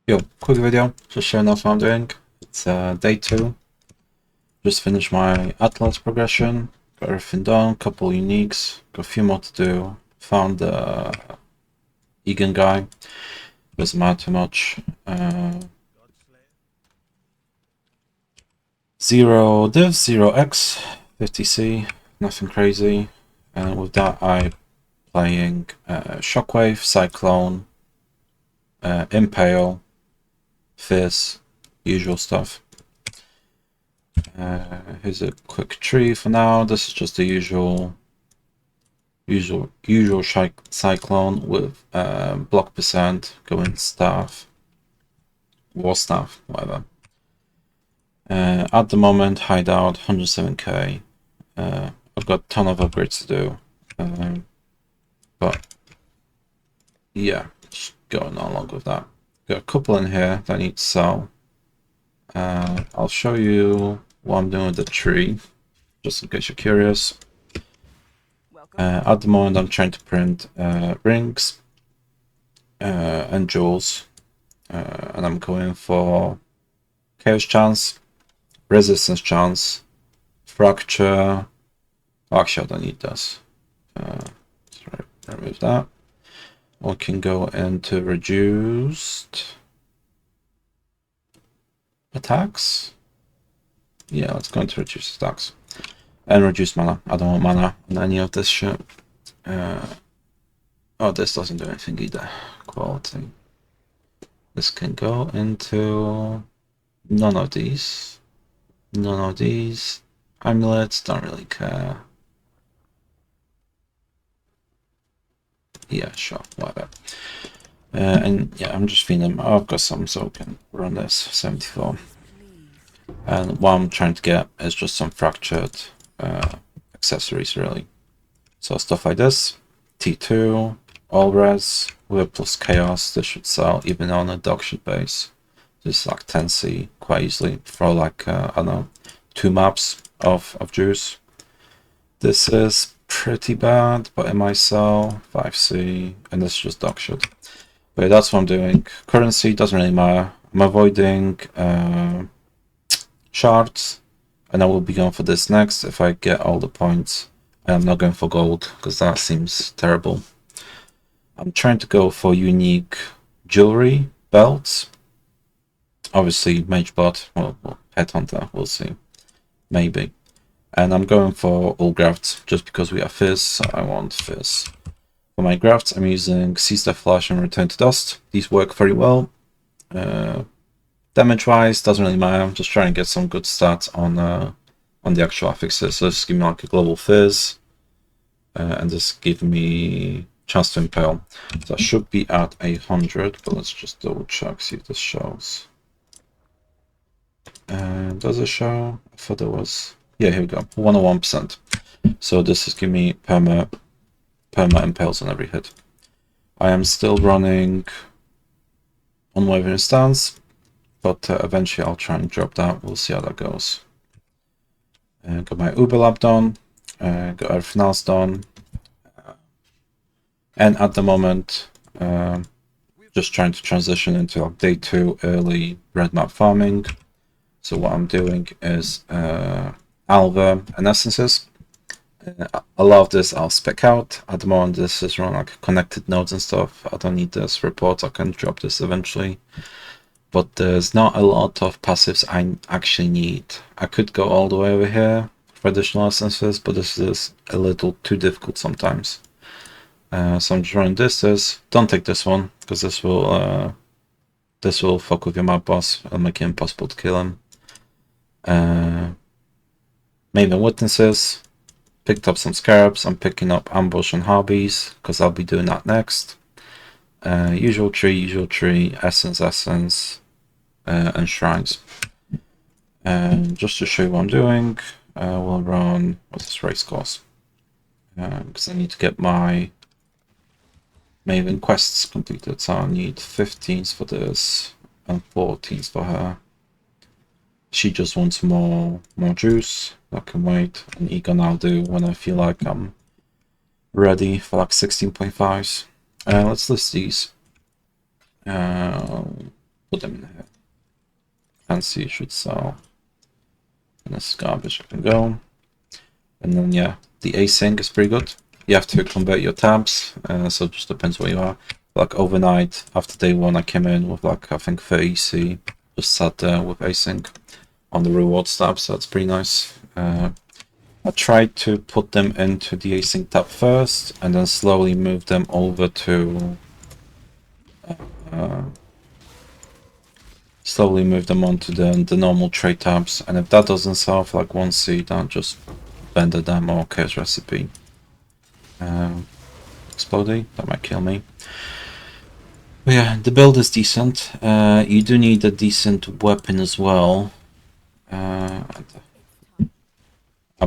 Yo, quick video, just showing off what I'm doing. It's day 2. Just finished my Atlas progression, got everything done, couple uniques, got a few more to do. Found the Egan guy, doesn't matter too much. 0 div, 0x, 50c, nothing crazy. And with that I'm playing Shockwave, Cyclone, Impale, Fizz, usual stuff. Here's a quick tree for now. This is just the usual Cyclone with block percent, going staff, war staff, whatever. At the moment, hideout 107k. I've got a ton of upgrades to do, but yeah, just going along with that. Got a couple in here that I need to sell. I'll show you what I'm doing with the tree, just in case you're curious. At the moment, I'm trying to print rings and jewels, and I'm going for chaos chance, resistance chance, fracture. Oh, actually, I don't need this. Let's remove that. We can go into reduced attacks. Yeah, let's go into reduced attacks. And reduce mana. I don't want mana on any of this shit. Oh, this doesn't do anything either. Quality. This can go into none of these. None of these. Amulets, don't really care. Yeah, sure, whatever. And yeah, I'm just feeling I've got some, so I can run this 74. And what I'm trying to get is just some fractured accessories, really. So stuff like this, T2, all res, with plus chaos. This should sell even on a dogshit base. This is like 10c quite easily for like I don't know, 2 maps of juice. This is pretty bad, but it might sell 5c, and this is just dogshit. But yeah, that's what I'm doing. Currency doesn't really matter. I'm avoiding shards, and I will be going for this next if I get all the points. And I'm not going for gold because that seems terrible. I'm trying to go for unique jewelry, belts. Obviously, Magebot, well, Headhunter, we'll see. Maybe. And I'm going for all grafts just because we have Fizz, so I want Fizz. For my grafts, I'm using Seize the Flash and Return to Dust. These work very well. Damage-wise, doesn't really matter. I'm just trying to get some good stats on the actual affixes. So this give me like a global Fizz, and this give me chance to impale. So I should be at 100, but let's just double check, see if this shows. And does it show? I thought there was. Yeah, here we go. 101%. So this is giving me perma impales on every hit. I am still running Unwavering Stance, but eventually I'll try and drop that. We'll see how that goes. Got my Uber Lab done. Got everything else done. And at the moment, just trying to transition into like day 2 early red map farming. So what I'm doing is Alva and essences. A lot of this I'll spec out. At the moment, this is run like connected nodes and stuff. I don't need this report. I can drop this eventually. But there's not a lot of passives I actually need. I could go all the way over here for additional essences, but this is a little too difficult sometimes. So I'm just running this. Don't take this one because this will fuck with your map boss and make it impossible to kill him. Maven Witnesses. Picked up some scarabs. I'm picking up ambush and hobbies because I'll be doing that next. Usual tree, essence, and shrines. And just to show you what I'm doing, we'll run what's this race course, because I need to get my Maven quests completed. So I need 15s for this and 14s for her. She just wants more juice. I can wait. And Egon I'll do when I feel like I'm ready for like 16.5s. Let's list these. put them in here. Fancy should sell. And this garbage can go. And then yeah, the async is pretty good. You have to convert your tabs, so it just depends where you are. Like overnight, after day 1, I came in with like I think 30 EC, just sat there with async on the rewards tab, so that's pretty nice. I tried to put them into the async tab first, and then slowly move them over to onto the normal trade tabs. And if that doesn't solve like 1C, then just vendor them or chaos recipe. Explodey, that might kill me. But yeah, the build is decent. You do need a decent weapon as well. I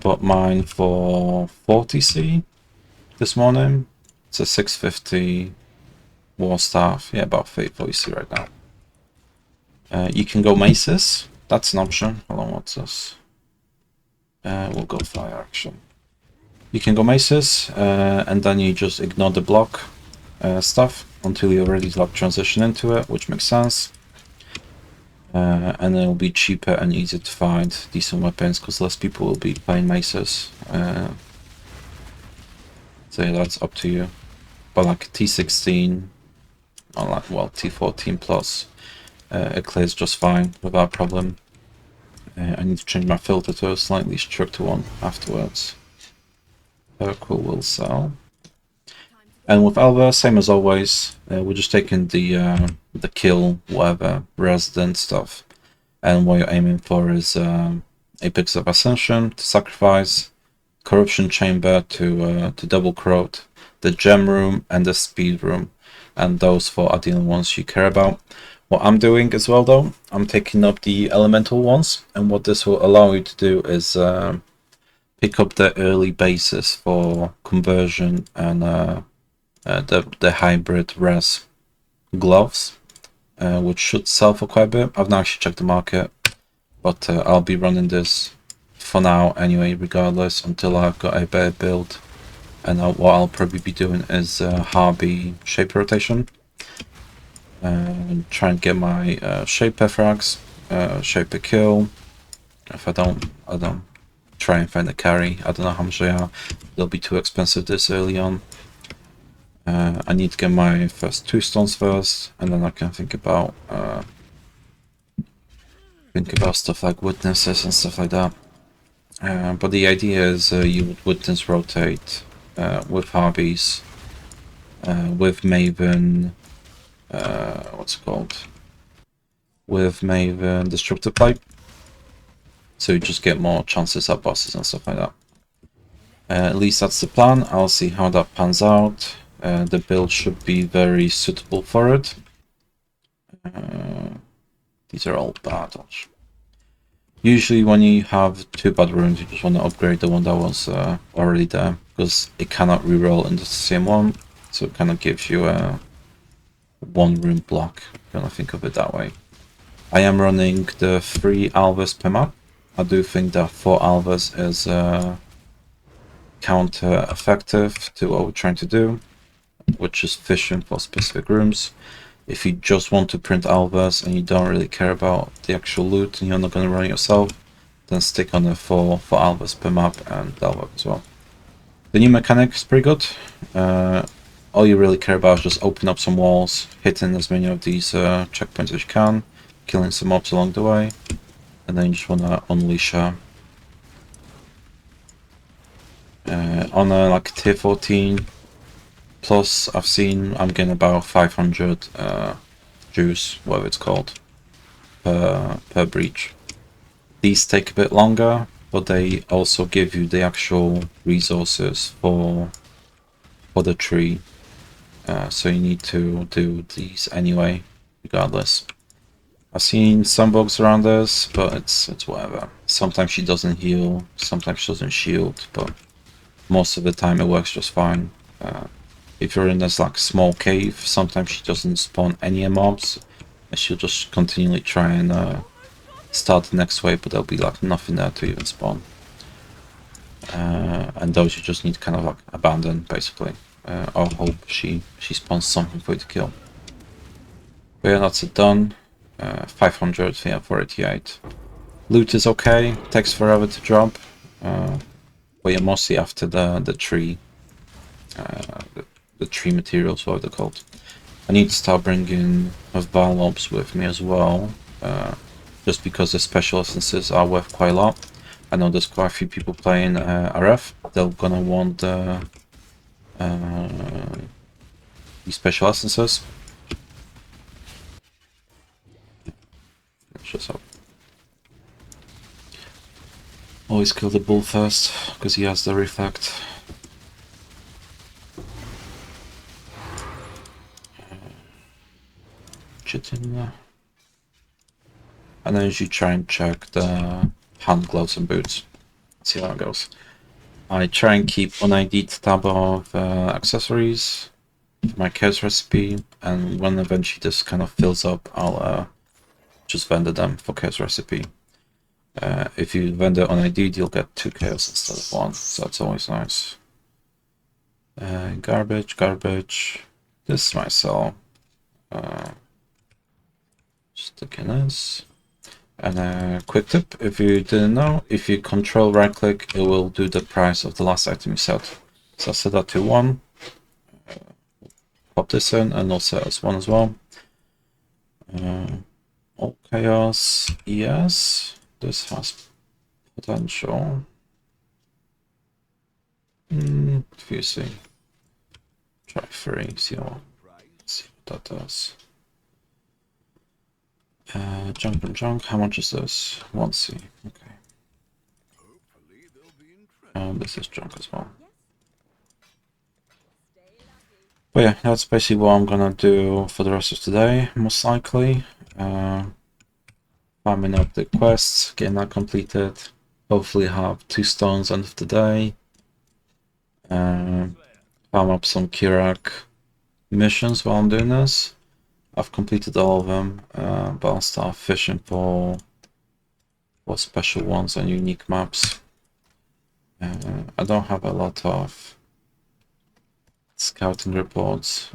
bought mine for 40C this morning. It's a 650 war staff. Yeah, about 40C right now. You can go maces. That's an option. Hold on, what's this? We'll go fire action. You can go maces, and then you just ignore the block stuff until you're ready to like transition into it, which makes sense. And it'll be cheaper and easier to find decent weapons because less people will be playing maces. So yeah, that's up to you. But like T16, or like, well, T14 plus, it clears just fine without problem. I need to change my filter to a slightly stricter one afterwards. Cool, will sell. And with Alva, same as always, we're just taking the kill, whatever, resident stuff. And what you're aiming for is Apex of Ascension to sacrifice, Corruption Chamber to double corrupt, the Gem Room and the Speed Room. And those 4 are the only ones you care about. What I'm doing as well though, I'm taking up the elemental ones, and what this will allow you to do is pick up the early bases for conversion and the hybrid res gloves, which should sell for quite a bit. I've not actually checked the market, but I'll be running this for now anyway, regardless, until I've got a better build. And what I'll probably be doing is Harvey shaper rotation. And try and get my shaper frags, shaper kill. If I don't try and find a carry. I don't know how much they are. They'll be too expensive this early on. I need to get my first 2 stones first, and then I can think about stuff like witnesses and stuff like that. But the idea is you would witness rotate with Harveys, with Maven. What's it called? With Maven Destructive Pipe. So you just get more chances at bosses and stuff like that. At least that's the plan. I'll see how that pans out. The build should be very suitable for it. These are all bad. Usually when you have 2 bad runes, you just want to upgrade the one that was already there, because it cannot reroll into the same one. So it kind of gives you a 1 rune block, if you want to think of it that way. I am running the 3 Alvas per map. I do think that 4 Alvas is counter effective to what we're trying to do, which is fishing for specific rooms. If you just want to print Alvas and you don't really care about the actual loot and you're not going to run it yourself, then stick on the 4 Alvas per map and Alva as well. The new mechanic is pretty good. All you really care about is just open up some walls, hitting as many of these checkpoints as you can, killing some mobs along the way, and then you just want to unleash on a like tier 14 plus. I've seen I'm getting about 500 juice, whatever it's called, per breach. These take a bit longer, but they also give you the actual resources for the tree. So you need to do these anyway, regardless. I've seen some bugs around this, but it's whatever. Sometimes she doesn't heal, sometimes she doesn't shield, but most of the time it works just fine. If you're in this like small cave, sometimes she doesn't spawn any mobs, and she'll just continually try and start the next wave, but there'll be like nothing there to even spawn. And those you just need to kind of like abandon, basically. Or hope she spawns something for you to kill. But yeah, that's it done. 500, yeah, 488. Loot is okay, takes forever to drop. But yeah, mostly after the tree, the tree materials, what they're called. I need to start bringing Val mobs with me as well, just because the special essences are worth quite a lot. I know there's quite a few people playing RF. They're gonna want the these special essences. Just up. Always kill the bull first, because he has the reflect. In there. And then you try and check the hand gloves and boots. See how it goes. I try and keep an ID tab of accessories for my chaos recipe, and when eventually this kind of fills up, I'll just vendor them for chaos recipe. If you vendor on ID, you'll get 2 chaos instead of 1, so that's always nice. Garbage. This might sell. Stick in this. And a quick tip, if you didn't know, if you control right click, it will do the price of the last item you set. So I'll set that to 1. Pop this in, and also as 1 as well. All chaos, yes. This has potential. If you see. Try 3, see what that does. Junk, how much is this? 1C, okay. And this is junk as well. But yeah, that's basically what I'm gonna do for the rest of today, most likely. Farming up the quests, getting that completed. Hopefully have 2 stones end of the day. Farm up some Kirak missions while I'm doing this. I've completed all of them, but I'll start fishing for special ones and unique maps. I don't have a lot of scouting reports.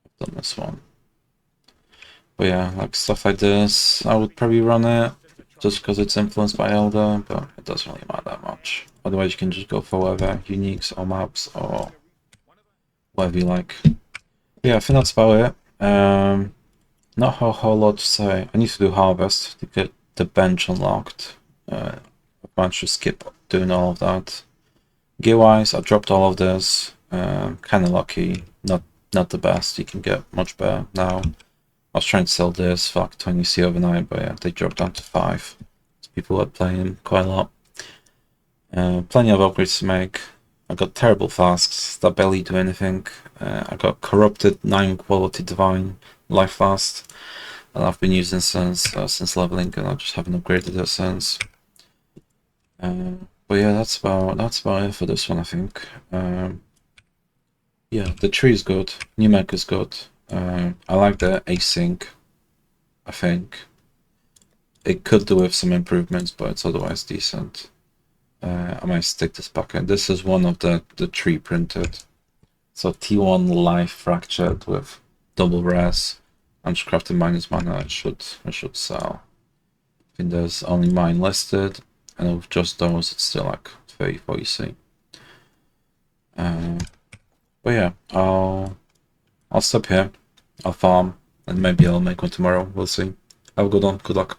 I've done this one. But yeah, like stuff like this, I would probably run it just because it's influenced by Elder, but it doesn't really matter that much. Otherwise you can just go for whatever, uniques or maps or whatever you like. But yeah, I think that's about it. Not a whole lot to say. I need to do harvest to get the bench unlocked. I managed to skip doing all of that. Gear wise, I dropped all of this. Kind of lucky. Not the best. You can get much better now. I was trying to sell this for like 20C overnight, but yeah, they dropped down to 5. So people were playing quite a lot. Plenty of upgrades to make. I got terrible flasks that barely do anything. I got corrupted 9 quality divine life fast that I've been using since leveling, and I just haven't upgraded it since. But yeah, that's about it for this one, I think. Yeah, the tree is good. New mech is good. I like the async. I think it could do with some improvements, but it's otherwise decent. I might stick this back in. This is one of the tree printed. So T1 life fractured with double res and crafted minus mana. It should sell. I think there's only mine listed, and with just those, it's still like 34, you see. But yeah, I'll stop here. I'll farm, and maybe I'll make one tomorrow. We'll see. Have a good one. Good luck.